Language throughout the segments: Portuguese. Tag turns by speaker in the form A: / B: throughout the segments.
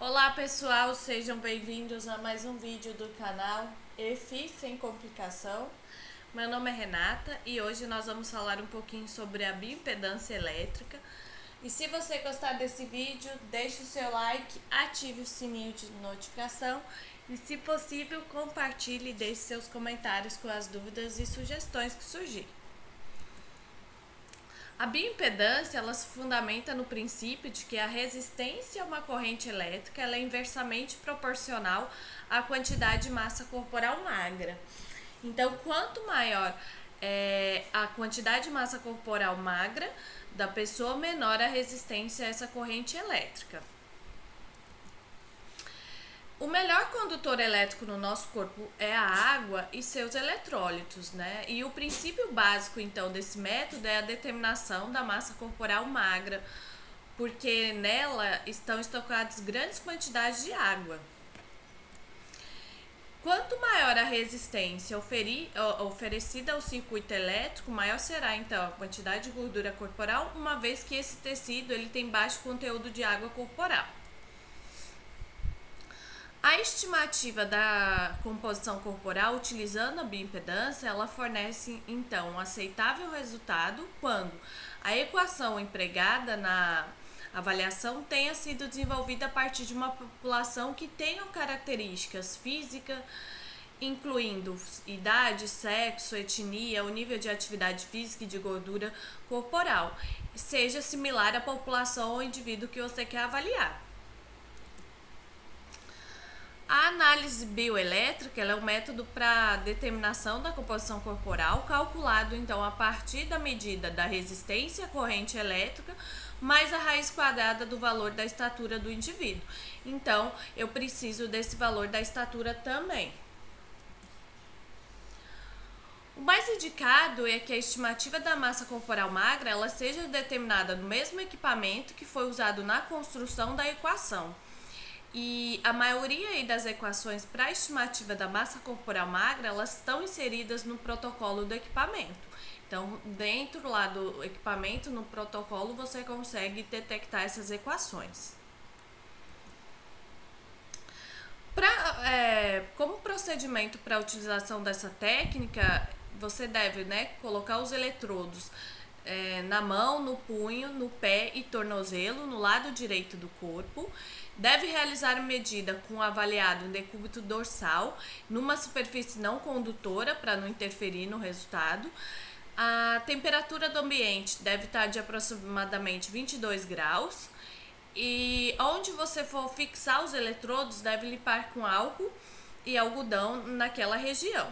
A: Olá pessoal, sejam bem-vindos a mais um vídeo do canal EFI Sem Complicação. Meu nome é Renata e hoje nós vamos falar um pouquinho sobre a bioimpedância elétrica. E se você gostar desse vídeo, deixe o seu like, ative o sininho de notificação e, se possível, compartilhe e deixe seus comentários com as dúvidas e sugestões que surgirem. A bioimpedância ela se fundamenta no princípio de que a resistência a uma corrente elétrica ela é inversamente proporcional à quantidade de massa corporal magra. Então, quanto maior a quantidade de massa corporal magra da pessoa, menor a resistência a essa corrente elétrica. O melhor condutor elétrico no nosso corpo é a água e seus eletrólitos, né? E o princípio básico, então, desse método é a determinação da massa corporal magra, porque nela estão estocadas grandes quantidades de água. Quanto maior a resistência oferecida ao circuito elétrico, maior será, então, a quantidade de gordura corporal, uma vez que esse tecido ele tem baixo conteúdo de água corporal. A estimativa da composição corporal utilizando a bioimpedância, ela fornece então um aceitável resultado quando a equação empregada na avaliação tenha sido desenvolvida a partir de uma população que tenha características físicas, incluindo idade, sexo, etnia, o nível de atividade física e de gordura corporal, seja similar à população ou indivíduo que você quer avaliar. A análise bioelétrica ela é um método para determinação da composição corporal, calculado então a partir da medida da resistência à corrente elétrica mais a raiz quadrada do valor da estatura do indivíduo. Então, eu preciso desse valor da estatura também. O mais indicado é que a estimativa da massa corporal magra ela seja determinada no mesmo equipamento que foi usado na construção da equação. E a maioria das equações para a estimativa da massa corporal magra, elas estão inseridas no protocolo do equipamento. Então, dentro lá do equipamento, no protocolo, você consegue detectar essas equações. Como procedimento para a utilização dessa técnica, você deve colocar os eletrodos na mão, no punho, no pé e tornozelo, no lado direito do corpo. Deve realizar medida com avaliado em decúbito dorsal, numa superfície não condutora, para não interferir no resultado. A temperatura do ambiente deve estar de aproximadamente 22 graus. E onde você for fixar os eletrodos, deve limpar com álcool e algodão naquela região.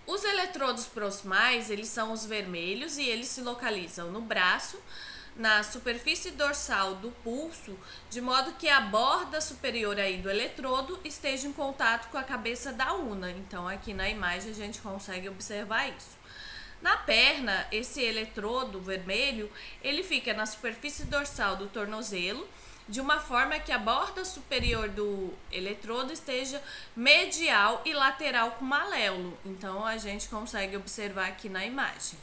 A: Os eletrodos proximais, eles são os vermelhos e eles se localizam no braço, na superfície dorsal do pulso, de modo que a borda superior aí do eletrodo esteja em contato com a cabeça da una. Então, aqui na imagem a gente consegue observar isso. Na perna, esse eletrodo vermelho, ele fica na superfície dorsal do tornozelo, de uma forma que a borda superior do eletrodo esteja medial e lateral com maléolo. Então, a gente consegue observar aqui na imagem.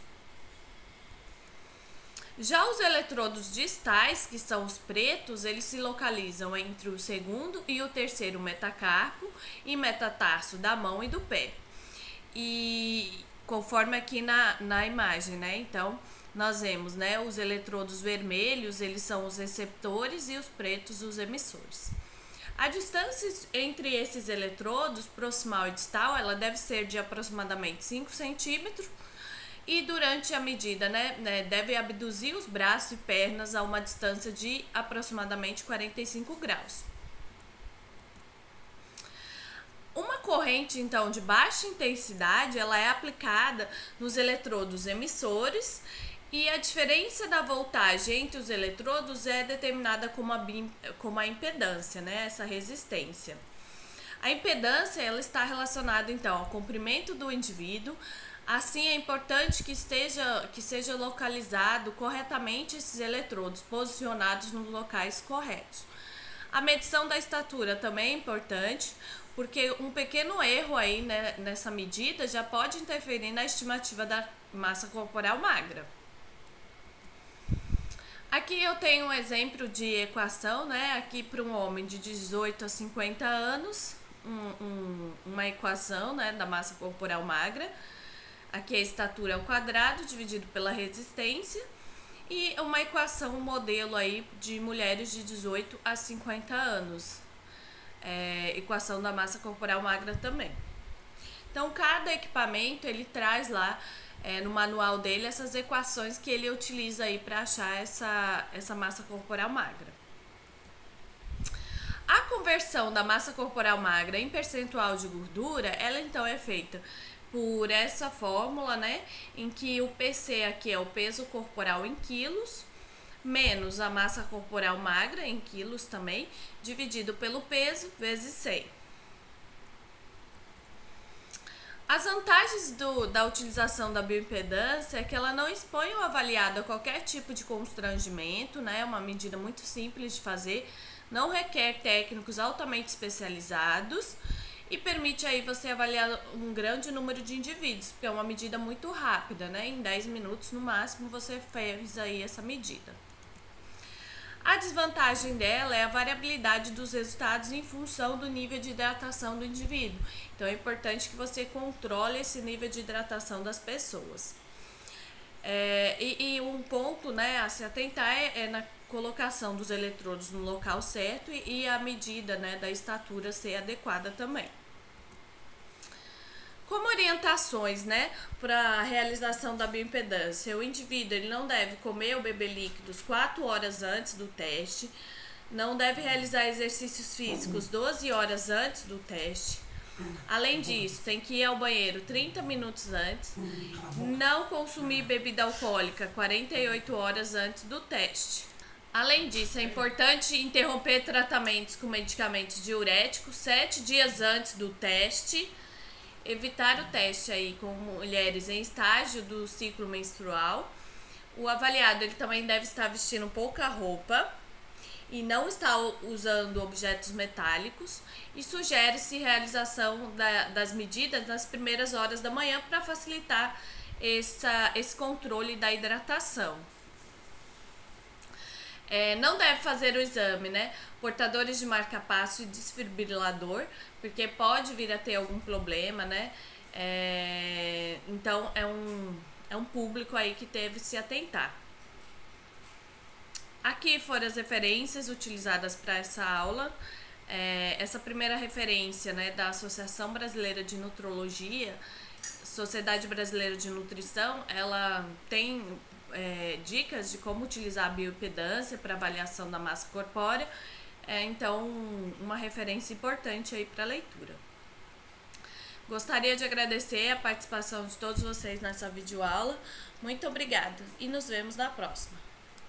A: Já os eletrodos distais, que são os pretos, eles se localizam entre o segundo e o terceiro metacarpo e metatarso da mão e do pé. E conforme aqui na imagem, Então, nós vemos, os eletrodos vermelhos, eles são os receptores e os pretos, os emissores. A distância entre esses eletrodos, proximal e distal, ela deve ser de aproximadamente 5 centímetros. E durante a medida, deve abduzir os braços e pernas a uma distância de aproximadamente 45 graus. Uma corrente, então, de baixa intensidade, ela é aplicada nos eletrodos emissores e a diferença da voltagem entre os eletrodos é determinada como a impedância, essa resistência. A impedância ela está relacionada, então, ao comprimento do indivíduo. Assim, é importante que seja localizado corretamente esses eletrodos, posicionados nos locais corretos. A medição da estatura também é importante, porque um pequeno erro aí nessa medida já pode interferir na estimativa da massa corporal magra. Aqui eu tenho um exemplo de equação, né? Aqui para um homem de 18 a 50 anos, uma equação, né, da massa corporal magra. Aqui a estatura ao quadrado dividido pela resistência. E uma equação, um modelo aí de mulheres de 18 a 50 anos. Equação da massa corporal magra também. Então, cada equipamento, ele traz lá no manual dele essas equações que ele utiliza aí para achar essa massa corporal magra. A conversão da massa corporal magra em percentual de gordura, ela então é feita por essa fórmula, né, em que o PC aqui é o peso corporal em quilos, menos a massa corporal magra em quilos também, dividido pelo peso vezes 100. As vantagens da utilização da bioimpedância é que ela não expõe o avaliado a qualquer tipo de constrangimento, né? É uma medida muito simples de fazer, não requer técnicos altamente especializados e permite aí você avaliar um grande número de indivíduos, porque é uma medida muito rápida, né? Em 10 minutos no máximo você fez aí essa medida. A desvantagem dela é a variabilidade dos resultados em função do nível de hidratação do indivíduo. Então é importante que você controle esse nível de hidratação das pessoas. E um ponto, né, a se atentar é na colocação dos eletrodos no local certo e a medida, né, da estatura ser adequada também. Como orientações, né, para a realização da bioimpedância, o indivíduo ele não deve comer ou beber líquidos 4 horas antes do teste, não deve realizar exercícios físicos 12 horas antes do teste. Além disso, tem que ir ao banheiro 30 minutos antes, não consumir bebida alcoólica 48 horas antes do teste. Além disso, é importante interromper tratamentos com medicamentos diuréticos 7 dias antes do teste. Evitar o teste aí com mulheres em estágio do ciclo menstrual. O avaliado ele também deve estar vestindo pouca roupa e não estar usando objetos metálicos. E sugere-se realização das medidas nas primeiras horas da manhã para facilitar esse controle da hidratação. Não deve fazer o exame, né? Portadores de marca-passo e desfibrilador, porque pode vir a ter algum problema, né? Então é um público aí que deve se atentar. Aqui foram as referências utilizadas para essa aula. Essa primeira referência, né, da Associação Brasileira de Nutrologia, Sociedade Brasileira de Nutrição, ela tem dicas de como utilizar a bioimpedância para avaliação da massa corpórea, então uma referência importante aí para leitura. Gostaria de agradecer a participação de todos vocês nessa videoaula. Muito obrigada e nos vemos na próxima.